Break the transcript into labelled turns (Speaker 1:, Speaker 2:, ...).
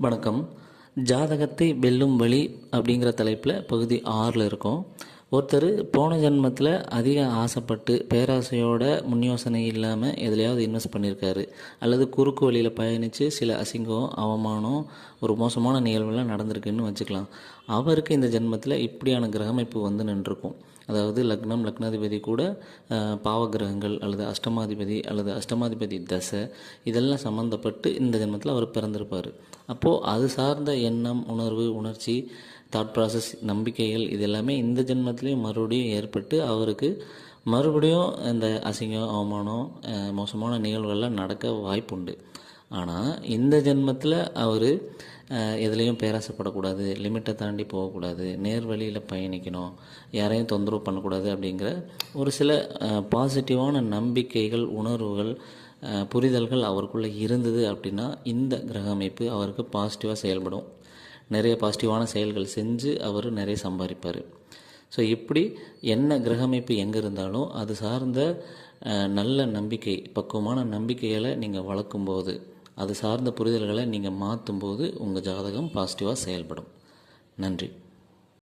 Speaker 1: வணக்கம். ஜாதகத்தை வெல்லும் வழி அப்படிங்கிற தலைப்பில் பகுதி 6ல் இருக்கோம். ஒருத்தர் போன ஜென்மத்தில் அதிக ஆசைப்பட்டு பேராசையோட முன் யோசனை இல்லாமல் எதுலையாவது இன்வெஸ்ட் பண்ணியிருக்காரு, அல்லது குறுக்கு வழியில் பயணித்து சில அசிங்கம், அவமானம், ஒரு மோசமான நிகழ்வுலாம் நடந்திருக்குன்னு வச்சுக்கலாம். அவருக்கு இந்த ஜென்மத்தில் இப்படியான கிரகமைப்பு வந்து நின்றுருக்கும். அதாவது லக்னம், லக்னாதிபதி கூட பாவ கிரகங்கள் அல்லது அஷ்டமாதிபதி அல்லது அஷ்டமாதிபதி தசை இதெல்லாம் சம்மந்தப்பட்டு இந்த ஜென்மத்தில் அவர் பிறந்திருப்பார். அப்போது அது சார்ந்த எண்ணம், உணர்வு, உணர்ச்சி, தாட் ப்ராசஸ், நம்பிக்கைகள் இது எல்லாமே இந்த ஜென்மத்திலையும் மறுபடியும் ஏற்பட்டு அவருக்கு மறுபடியும் இந்த அசிங்கம், அவமானம், மோசமான நிகழ்வுகள்லாம் நடக்க வாய்ப்புண்டு. ஆனால் இந்த ஜென்மத்தில் அவர் எதுலேயும் பேராசைப்படக்கூடாது, லிமிட்டை தாண்டி போகக்கூடாது, நேர் வழியில் பயணிக்கணும், யாரையும் தொந்தரவு பண்ணக்கூடாது அப்படிங்கிற ஒரு சில பாசிட்டிவான நம்பிக்கைகள், உணர்வுகள், புரிதல்கள் அவருக்குள்ளே இருந்தது அப்படின்னா இந்த கிரக அமைப்பு அவருக்கு பாசிட்டிவாக செயல்படும். நிறைய பாசிட்டிவான செயல்கள் செஞ்சு அவர் நிறைய சம்பாதிப்பார். ஸோ இப்படி என்ன கிரக அமைப்பு எங்கே இருந்தாலும் அது சார்ந்த நல்ல நம்பிக்கை, பக்குவமான நம்பிக்கைகளை நீங்கள் வளர்க்கும்போது, அது சார்ந்த புரிதல்களை நீங்கள் மாற்றும்போது உங்கள் ஜாதகம் பாசிட்டிவாக செயல்படும். நன்றி.